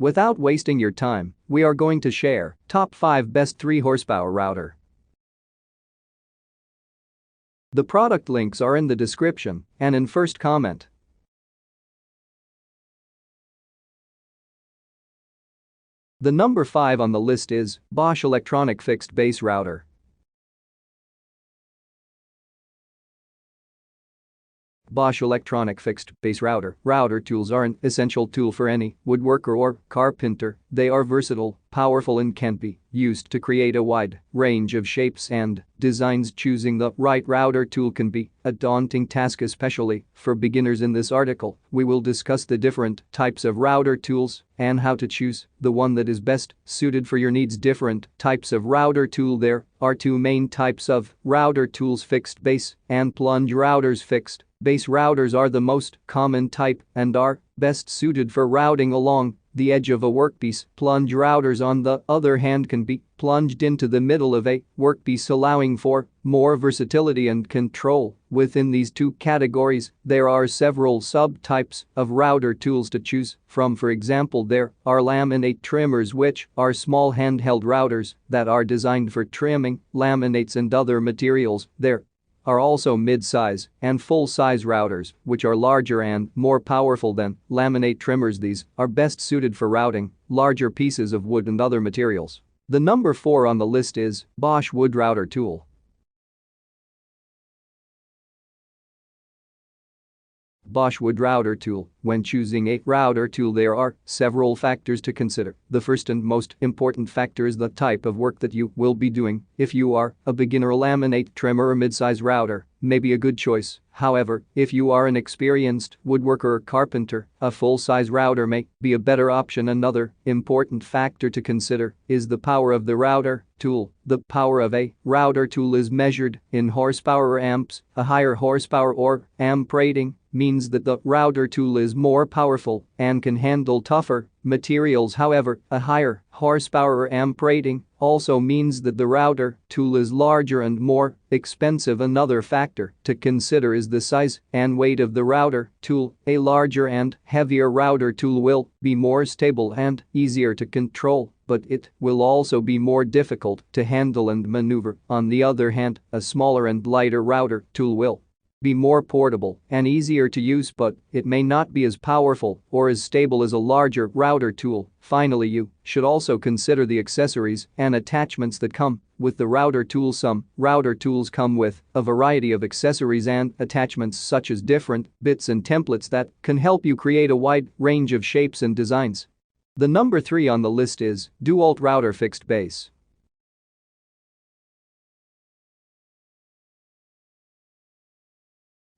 Without wasting your time, we are going to share top 5 best 3 horsepower router. The product links are in the description and in first comment. The number 5 on the list is Bosch electronic fixed base router. Bosch electronic fixed base router. Router tools are an essential tool for any woodworker or carpenter. They are versatile, powerful and can be used to create a wide range of shapes and designs. Choosing the right router tool can be a daunting task, especially for beginners. In this article, we will discuss the different types of router tools and how to choose the one that is best suited for your needs. Different types of router tool. There are 2 main types of router tools: fixed base and plunge routers. Fixed base routers are the most common type and are best suited for routing along the edge of a workpiece. Plunge routers, on the other hand, can be plunged into the middle of a workpiece, allowing for more versatility and control. Within these 2 categories, there are several subtypes of router tools to choose from. For example, there are laminate trimmers, which are small handheld routers that are designed for trimming laminates and other materials. There are also mid-size and full-size routers, which are larger and more powerful than laminate trimmers. These are best suited for routing larger pieces of wood and other materials. The number 4 on the list is Bosch wood router tool. Bosch wood router tool. When choosing a router tool, there are several factors to consider. The first and most important factor is the type of work that you will be doing. If you are a beginner, a laminate trimmer or mid-size router may be a good choice. However, if you are an experienced woodworker or carpenter, a full-size router may be a better option. Another important factor to consider is the power of the router tool. The power of a router tool is measured in horsepower or amps. A higher horsepower or amp rating means that the router tool is more powerful and can handle tougher materials. However, a higher horsepower or amp rating also means that the router tool is larger and more expensive. Another factor to consider is the size and weight of the router tool. A larger and heavier router tool will be more stable and easier to control, but it will also be more difficult to handle and maneuver. On the other hand, a smaller and lighter router tool will be more portable and easier to use, but it may not be as powerful or as stable as a larger router tool. Finally, you should also consider the accessories and attachments that come with the router tool. Some router tools come with a variety of accessories and attachments, such as different bits and templates that can help you create a wide range of shapes and designs. The number 3 on the list is DeWalt router fixed base.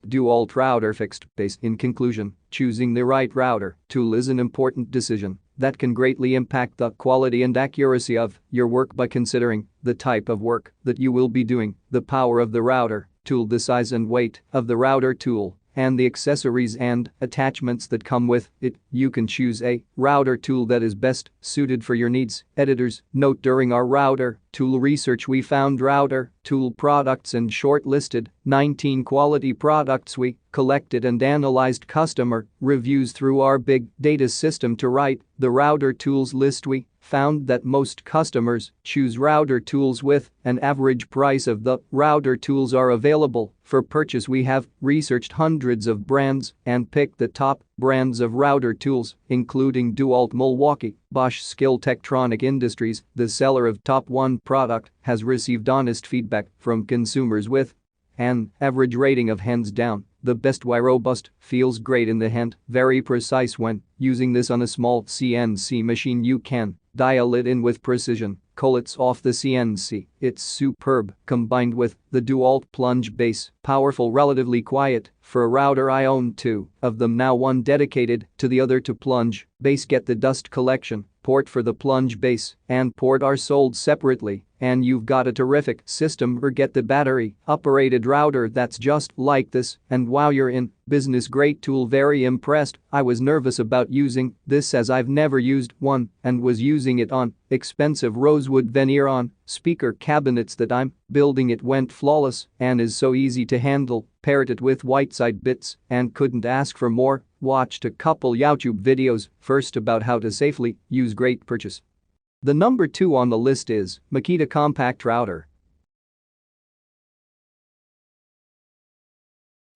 DeWalt router fixed base. In conclusion, choosing the right router tool is an important decision that can greatly impact the quality and accuracy of your work. By considering the type of work that you will be doing, the power of the router tool, the size and weight of the router tool, and the accessories and attachments that come with it, you can choose a router tool that is best suited for your needs. Editor's note: during our router tool research, we found router tool products and shortlisted 19 quality products. We collected and analyzed customer reviews through our big data system to write the router tools list. We found that most customers choose router tools with an average price of the router tools are available for purchase. We have researched hundreds of brands and picked the top brands of router tools, including DeWalt, Milwaukee, Bosch, Skill Tektronic Industries. The seller of top 1 product has received honest feedback from consumers with an average rating of hands down the best. Why? Robust, feels great in the hand, very precise. When using this on a small CNC machine, you can dial it in with precision, call it off the CNC. It's superb. Combined with the DeWalt plunge base, powerful, relatively quiet. For a router, I own 2 of them now, one dedicated to the other to plunge base. Get the dust collection port for the plunge base and port are sold separately, and you've got a terrific system. Or get the battery operated router that's just like this, and wow, you're in business. Great tool, very impressed. I was nervous about using this as I've never used one and was using it on expensive rosewood veneer on speaker cabinets that I'm building. It went flawless and is so easy to handle. Paired it with white side bits and couldn't ask for more. watched a couple YouTube videos, first about how to safely use great purchase. The number 2 on the list is Makita Compact Router.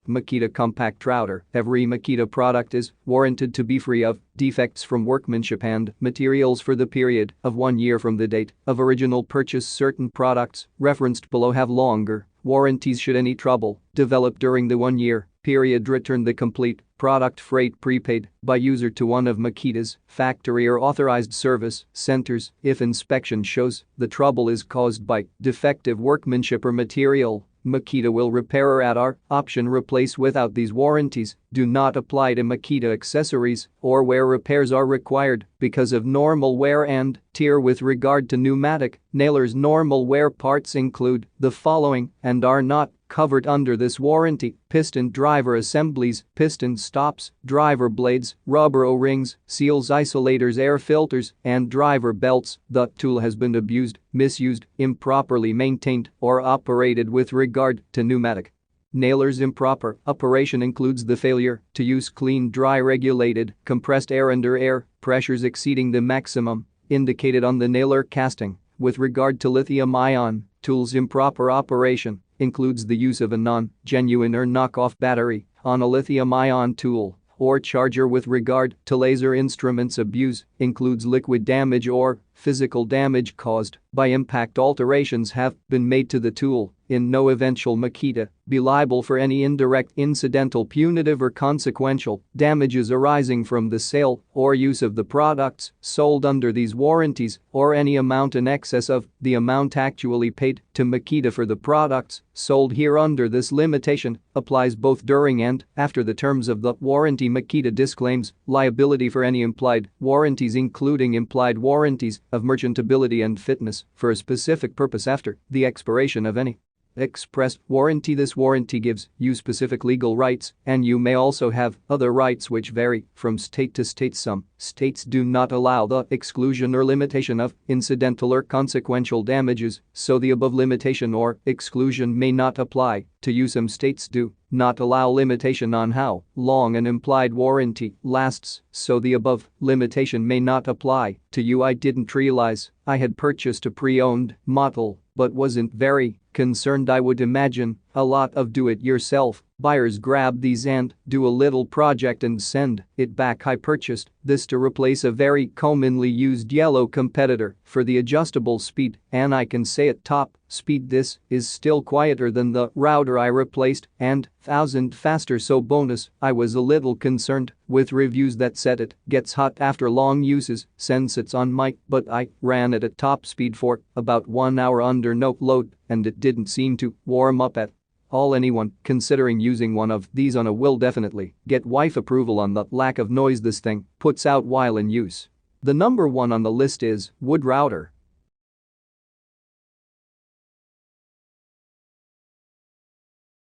Makita Compact Router. Every Makita product is warranted to be free of defects from workmanship and materials for the period of 1 year from the date of original purchase. Certain products referenced below have longer warranties should any trouble develop during the 1 year period. Return the complete product freight prepaid by user to one of Makita's factory or authorized service centers if inspection shows the trouble is caused by defective workmanship or material. Makita will repair or at our option replace. Without these warranties do not apply to Makita accessories or where repairs are required because of normal wear and tear. With regard to pneumatic nailers, normal wear parts include the following and are not covered under this warranty: piston driver assemblies, piston stops, driver blades, rubber O-rings, seals, isolators, air filters, and driver belts. The tool has been abused, misused, improperly maintained, or operated. With regard to pneumatic nailers, improper operation includes the failure to use clean, dry, regulated, compressed air under air pressures exceeding the maximum indicated on the nailer casting. With regard to lithium-ion tools, improper operation includes the use of a non-genuine or knockoff battery on a lithium-ion tool or charger. With regard to laser instruments, abuse includes liquid damage or physical damage caused by impact. Alterations have been made to the tool. In no event shall Makita be liable for any indirect, incidental, punitive or consequential damages arising from the sale or use of the products sold under these warranties or any amount in excess of the amount actually paid to Makita for the products sold here under. This limitation applies both during and after the terms of the warranty. Makita disclaims liability for any implied warranties, including implied warranties of merchantability and fitness for a specific purpose after the expiration of any express warranty. This warranty gives you specific legal rights, and you may also have other rights which vary from state to state. Some states do not allow the exclusion or limitation of incidental or consequential damages, so the above limitation or exclusion may not apply to you. Some states do not allow limitation on how long an implied warranty lasts, so the above limitation may not apply to you. I didn't realize I had purchased a pre-owned model but wasn't very concerned. I would imagine a lot of do-it-yourself buyers grab these and do a little project and send it back. I purchased this to replace a very commonly used yellow competitor for the adjustable speed, and I can say at top speed this is still quieter than the router I replaced and 1000 faster. So bonus, I was a little concerned with reviews that said it gets hot after long uses since it's on mic, but I ran it at top speed for about 1 hour under no load and it didn't seem to warm up at all. Anyone considering using one of these on a will definitely get wife approval on the lack of noise this thing puts out while in use. The number 1 on the list is wood router.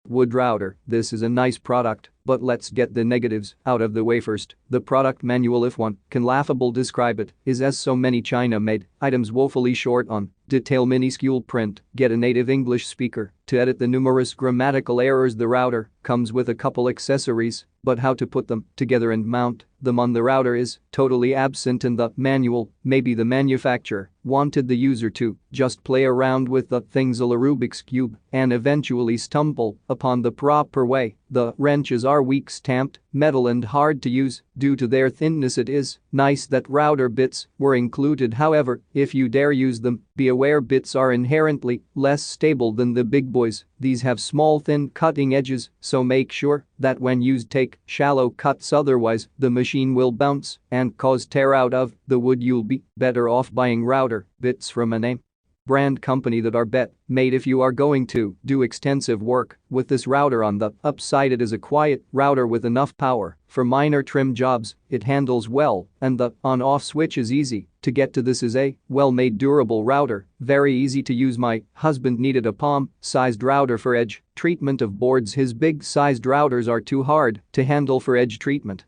Wood router. This is a nice product, but let's get the negatives out of the way first. The product manual, if one can laughable describe it, is as so many China-made items woefully short on detail. Minuscule print. Get a native English speaker to edit the numerous grammatical errors. The router comes with a couple accessories, but how to put them together and mount them on the router is totally absent in the manual. Maybe the manufacturer wanted the user to just play around with the things a la Rubik's Cube and eventually stumble upon the proper way. The wrenches are weak stamped metal and hard to use due to their thinness. It is nice that router bits were included, however, if you dare use them, be aware bits are inherently less stable than the big boys. These have small thin cutting edges, so make sure that when used take shallow cuts, otherwise the machine will bounce and cause tear out of the wood. You'll be better off buying router bits from a name brand company that are bet made if you are going to do extensive work with this router. On the upside, it is a quiet router with enough power for minor trim jobs. It handles well and the on-off switch is easy to get to. This is a well-made durable router, very easy to use. My husband needed a palm-sized router for edge treatment of boards. His big-sized routers are too hard to handle for edge treatment.